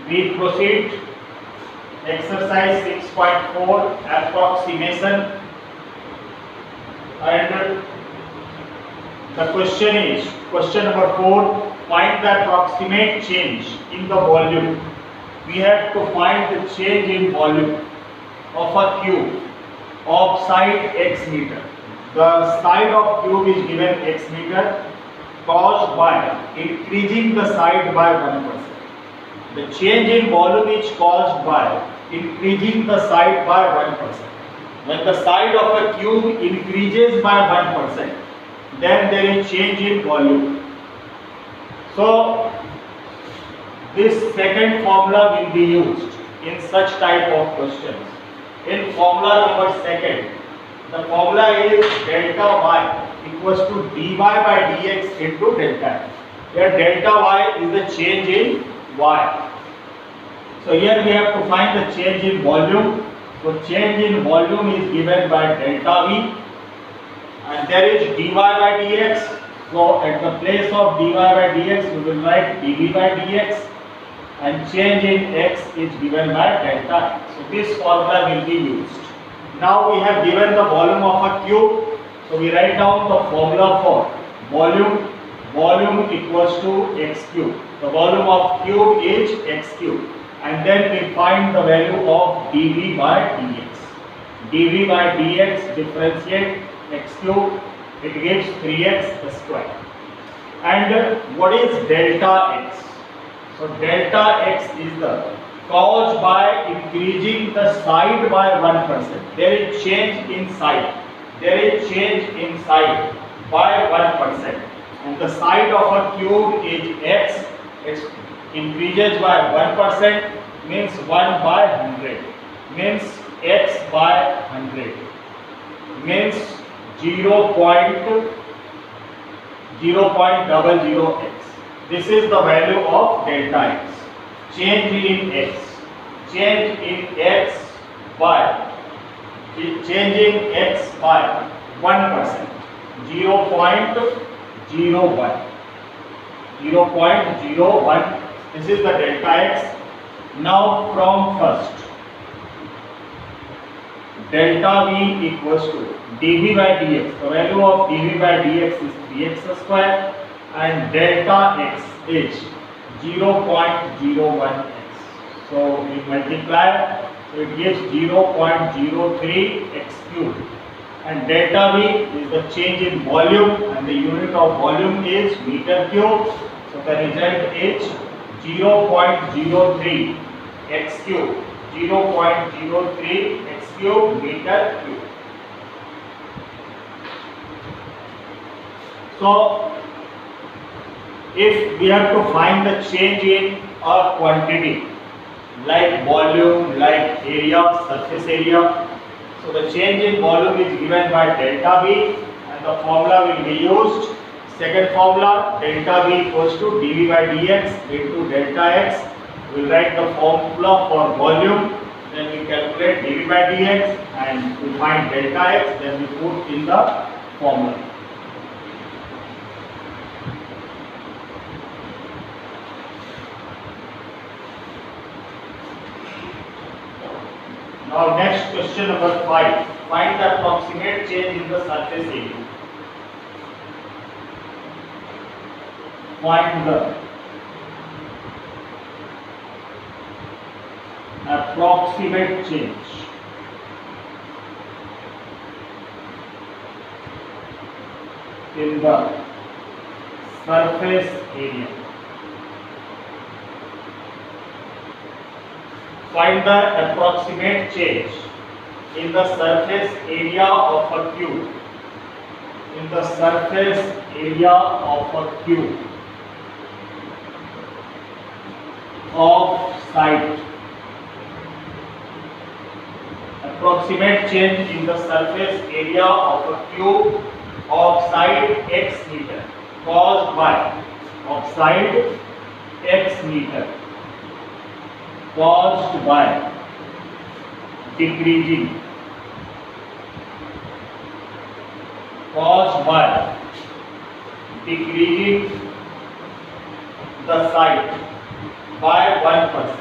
We proceed. Exercise 6.4, approximation, and the question is, question number 4, find the approximate change in the volume. We have to find the change in volume of a cube of side x meter. The side of cube is given x meter, caused by increasing the side by 1%. The change in volume is caused by increasing the side by 1%. When the side of a cube increases by 1%, then there is change in volume. So this second formula will be used in such type of questions. In formula number second, the formula is delta y equals to dy by dx into delta x. Here delta y is the change in y. So here we have to find the change in volume. So change in volume is given by delta v, and there is dy by dx. So at the place of dy by dx we will write dv by dx, and change in x is given by delta x. So this formula will be used. Now we have given the volume of a cube, so we write down the formula for volume. Volume equals to x cube. The volume of cube is x cube, and then we find the value of dv by dx. dv by dx differentiate x cube, it gives 3x square. And what is delta x? So delta x is the caused by increasing the side by 1%. There is change in side. There is change in side by 1%. And the side of a cube is x. It increases by 1%, means 1 by 100. Means x by 100. Means 0.00x. This is the value of delta x. Change in x. Change in x by 1%. 0.01. 0.01. This is the delta x. Now from first, delta v equals to dv by dx. The value of dv by dx is 3x square, and delta x is 0.01x. So we multiply, so it gives 0.03x cube. And delta v is the change in volume, and the unit of volume is meter cube. So the result is 0.03 x cube. 0.03 x cube meter cube. So if we have to find the change in a quantity like volume, like area, surface area, so the change in volume is given by delta v, and the formula will be used. Second formula, delta v equals to dv by dx into delta x. We will write the formula for volume, then we calculate dv by dx, and we find delta x, then we put in the formula. Now next question number 5. Find the approximate change in the surface area. Find the approximate change in the surface area. Find the approximate change in the surface area of a cube. In the surface area of a cube of side. Approximate change in the surface area of a cube of side x meter caused by x meter caused by decreasing the side by 1%.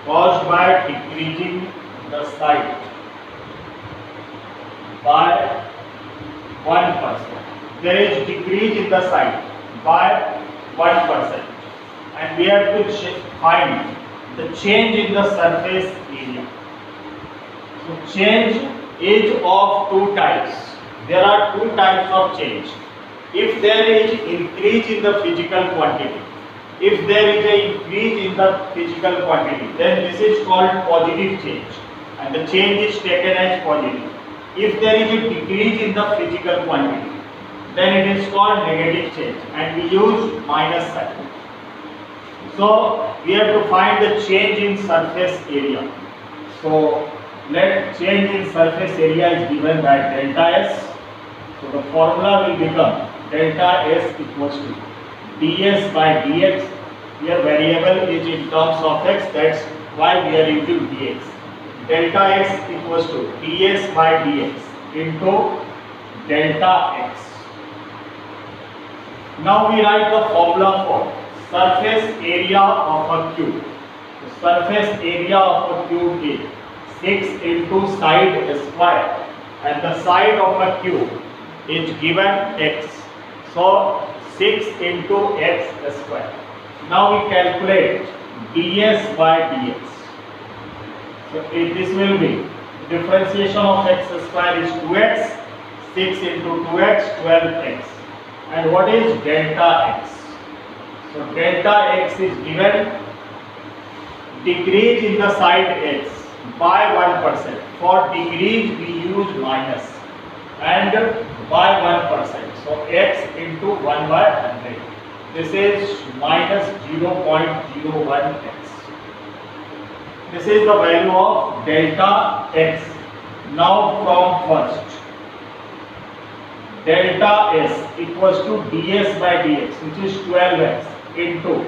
caused by decreasing the site by 1%. There is decrease in the site by 1%, and we have to find the change in the surface area. So change is of two types. There are two types of change. If there is increase in the physical quantity, if there is an increase in the physical quantity, then this is called positive change, and the change is taken as positive. If there is a decrease in the physical quantity, then it is called negative change, and we use minus sign. So we have to find the change in surface area. So let change in surface area is given by delta S. So the formula will become delta S equals to ds by dx. Here variable is in terms of x, that's why we are using dx. Delta x equals to ds by dx into delta x. Now we write the formula for surface area of a cube. The surface area of a cube is 6 into side square, and the side of a cube is given x. So 6 into x square. Now we calculate ds by dx. So this will be differentiation of x square is 2x, 6 into 2x, 12x. And what is delta x? So delta x is given decrease in the side x by 1%. For decrease we use minus, and by 1%. So x into 1 by 100. This is minus 0.01x. This is the value of delta x. Now from first, delta s equals to ds by dx, which is 12x into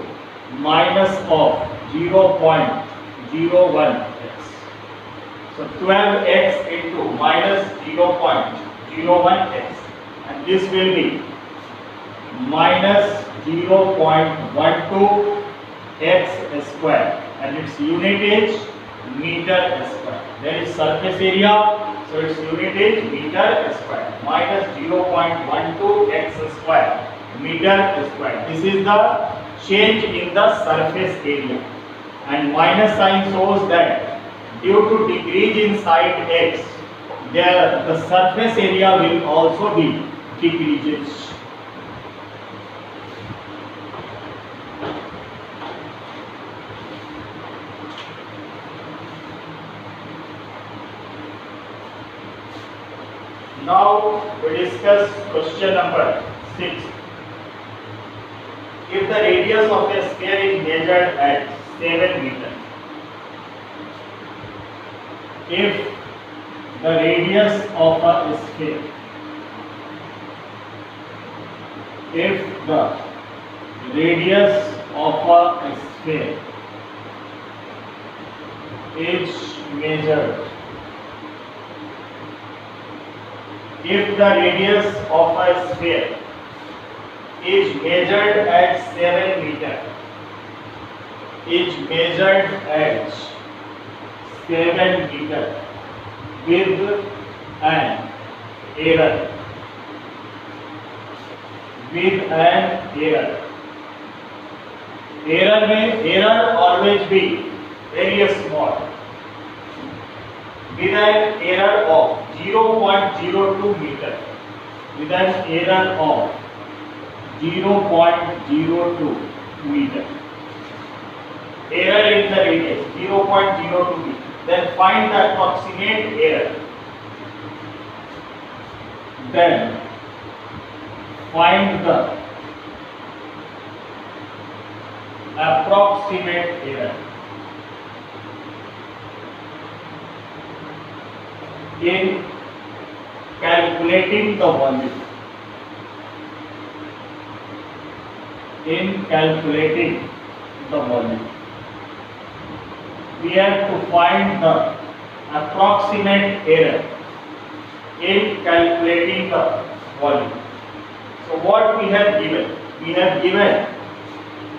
minus of 0.01x. So 12x into minus 0.01x, and this will be minus 0.12 x square, and its unit is meter square. There is surface area, so its unit is meter square. Minus 0.12 x square, meter square. This is the change in the surface area, and minus sign shows that due to decrease in side x, the surface area will also be decreases. Now we discuss question number 6. If the radius of a sphere is measured at 7 meters, if the radius of a sphere, if the radius of a sphere is measured, if the radius of a sphere is measured at 7 meters, is measured at 7 meters with an error, error always be very small, with an error of 0.02 meter, with an error of 0.02 meter, error in the radius 0.02 meter. Then find the approximate error. Then find the approximate error in calculating the volume. In calculating the volume, we have to find the approximate error in calculating the volume. So what we have given? We have given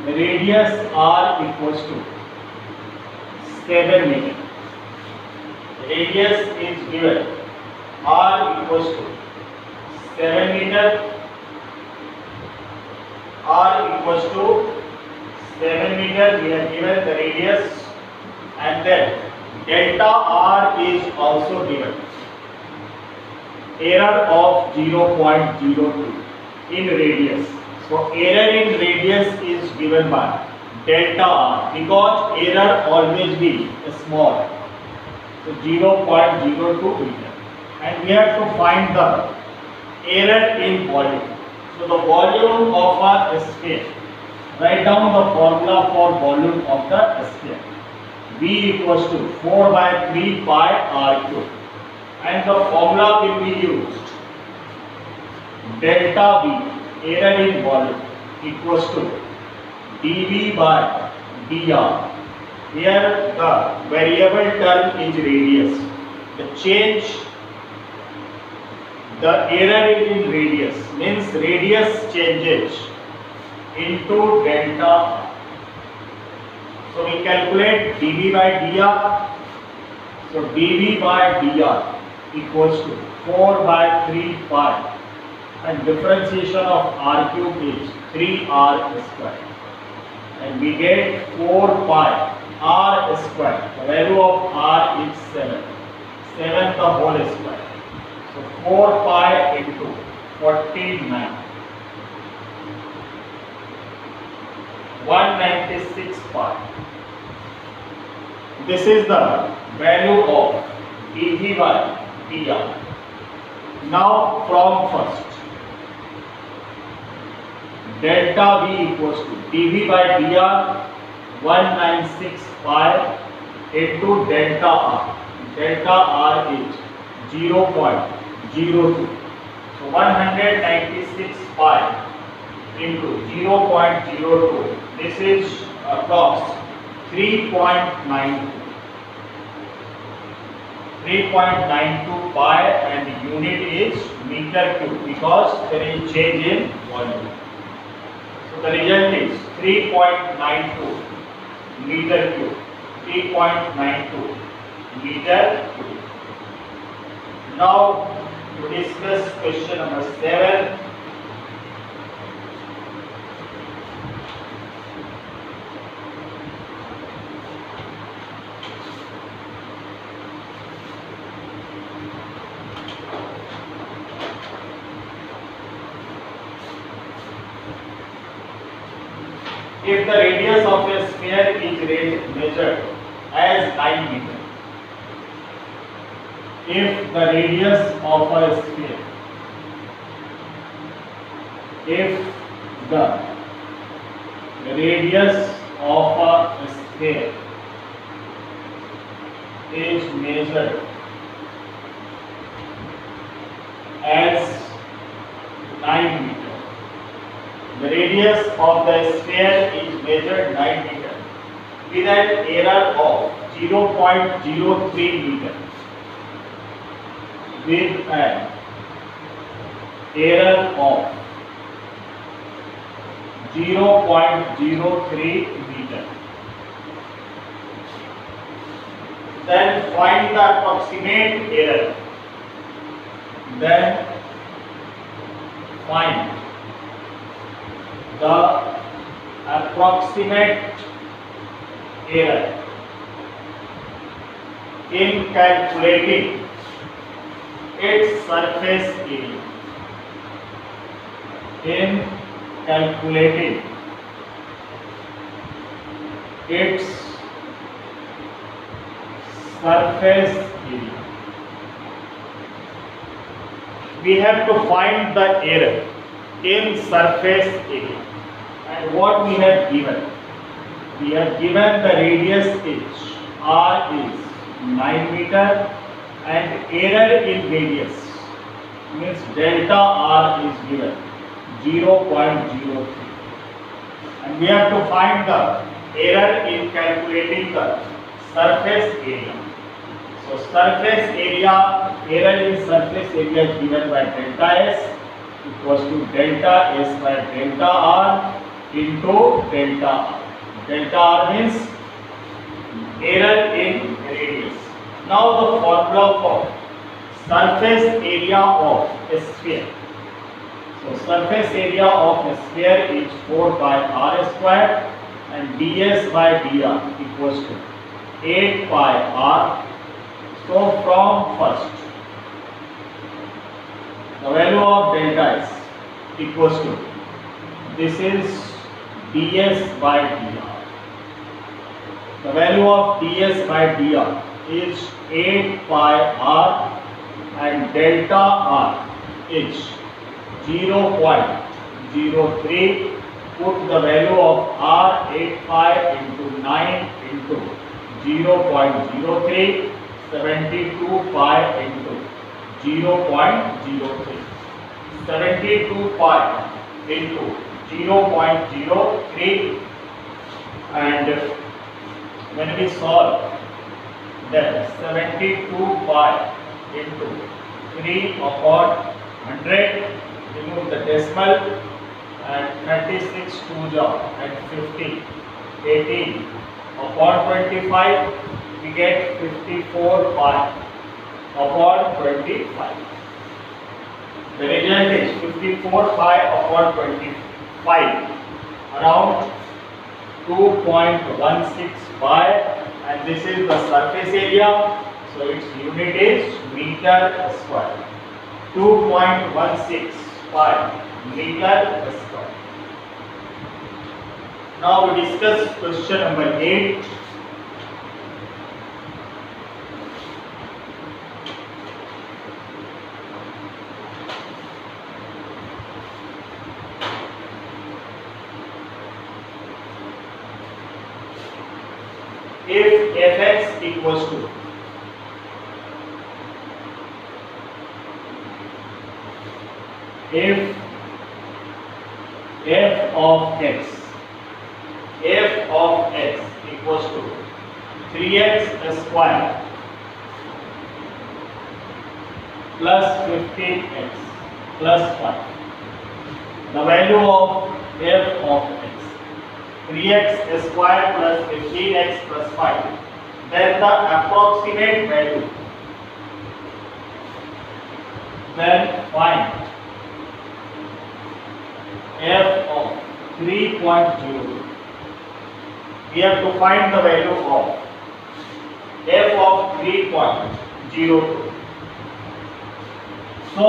radius r equals to 7 meter. Radius is given r equals to 7 meter. R equals to 7 meter. We have given the radius, and then delta r is also given. Error of 0.02 in radius. So error in radius is given by delta r, because error always be small. So 0.02 meter, and we have to find the error in volume. So the volume of a sphere. Write down the formula for volume of the sphere. V equals to 4 by 3 pi r cube, and the formula will be used. Delta V, error in volume, equals to dV by dr. Here the variable term is radius. The change, the error in radius means radius changes into delta r. So we calculate dV by dr. So dV by dr equals to 4 by 3 pi, and differentiation of r cube is 3r square, and we get 4 pi r square. The value of r is 7. 7 the whole square. So 4 pi into 49. 196 pi. This is the value of dV by dr. Now from first, delta V equals to dV by dr 196 pi into delta r. Delta r is 0.02. So 196 pi into 0.02. This is approx 3.92. 3.92 pi, and the unit is meter cube, because there is change in volume. So the result is 3.92 meter cube. 3.92 meter cube. Now to discuss question number 7. If the radius of a sphere is measured as 9 meter, if the radius of a sphere, if the radius of a sphere is measured as 9 meter, the radius of the sphere is measured 9 meter with an error of 0.03 meter. With an error of 0.03 meter. Then find the approximate error. Then find the approximate error in calculating its surface area. In calculating its surface area, we have to find the error in surface area. And what we have given? We have given the radius is r is 9 meter, and error in radius means delta r is given 0.03, and we have to find the error in calculating the surface area. So surface area, error in surface area is given by delta s equals to delta s by delta r into delta r. Delta r means error in radius. Now the formula for surface area of a sphere. So surface area of a sphere is 4 pi r square and ds by dr equals to 8 pi r. So from first, the value of delta s equals to, this is ds by dr. The value of ds by dr is 8 pi r and delta r is 0.03. Put the value of r 8 pi into 9 into 0.03, 72 pi into 0.03. 72 pi into 0.03, and when we solve, then 72 pi into 3 upon 100, remove the decimal, and 36 2 and 50, 18 upon 25, we get 54 pi upon 25. The result is 54 pi upon 25, around 2.16 pi, and this is the surface area, so its unit is meter square. 2.16 pi meter square. Now we discuss question number 8. If fx equals to if f of x equals to 3x square plus 15x plus 5, the value of f of x, 3x square plus 15x plus 5, then the approximate value, then find f of 3.02. We have to find the value of f of 3.02. So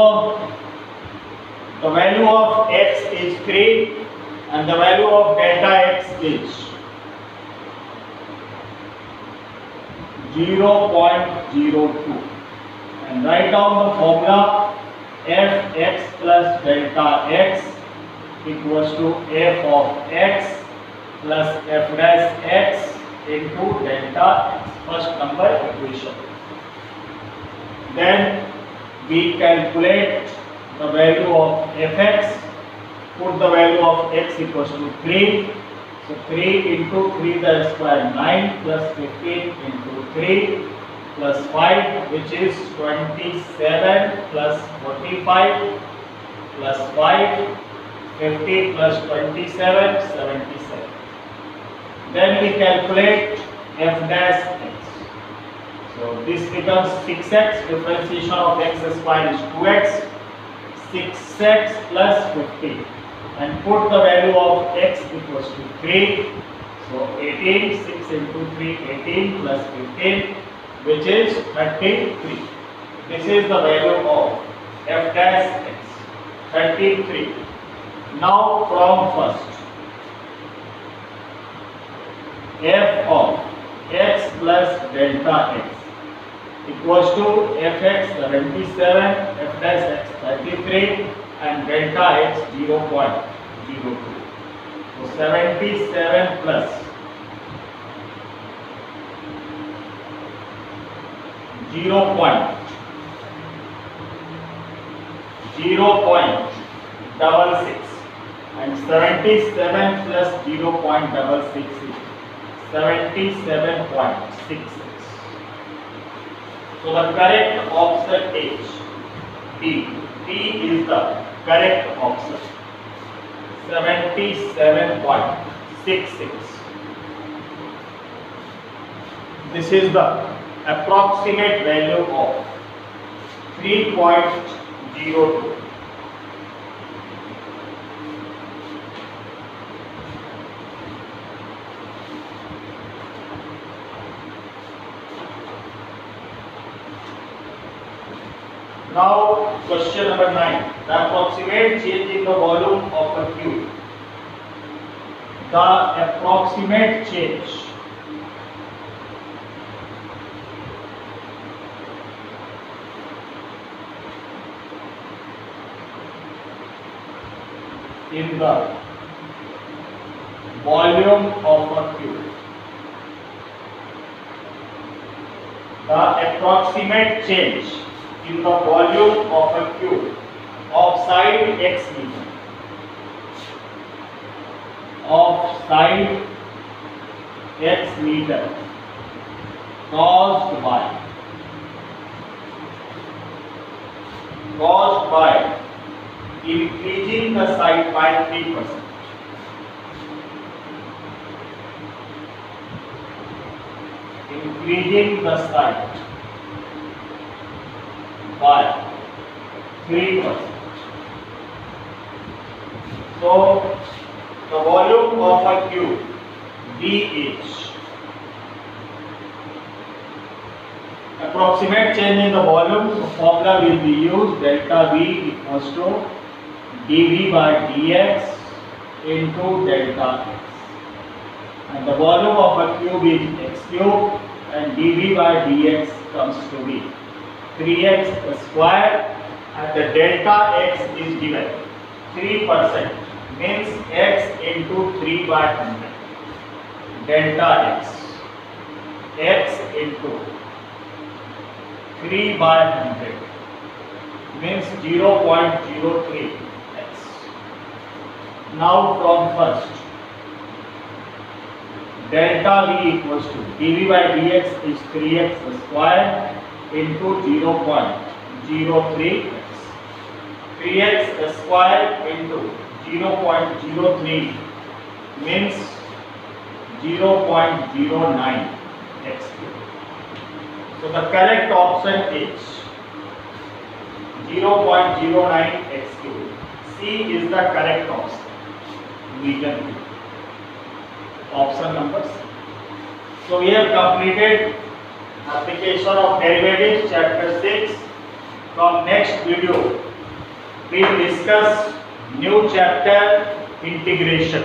the value of x is 3 and the value of delta x is 0.02, and write down the formula fx plus delta x equals to f of x plus f dash x into delta x, first number equation. Then we calculate the value of fx. Put the value of x equals to 3. So 3 into 3 the square 9 plus 15 into 3 plus 5, which is 27 plus 45 plus 5, 50 plus 27, 77. Then we calculate f dash x. So this becomes 6x, differentiation of x square is 2x, 6x plus 50. And put the value of x equals to 3. So 18, 6 into 3, 18 plus 15, which is 33. This is the value of f dash x, 33. Now from first, f of x plus delta x equals to fx 77, f dash x 33, and delta x 0.02. So 77 plus 0.66, and 77 plus 0.66 is 77.66. So the correct option is D. D is the correct option. 77.66. This is the approximate value of 3.02. Now question number 9. The approximate change in the volume of a cube. The approximate change in the volume of a cube. The approximate change in the volume of a cube of side x meter, caused by increasing the side by 3%. Increasing the side by 3%. So the volume of a cube dH, approximate change in the volume, the formula will be used, delta V equals to dV by dx into delta x, and the volume of a cube is x cube, and dV by dx comes to be 3x square, and the delta x is given 3%, means x into 3 by 100. Delta x into 3 by 100 means 0.03 x. Now from first, delta V equals to dV by dx is 3x square into 0.03 x. 3x square into 0.03 means 0.09 x cube. So the correct option is 0.09 x cube. C is the correct option. Meter cube. Option number C. So we have completed application of derivatives chapter 6. From next video we will discuss new chapter, integration.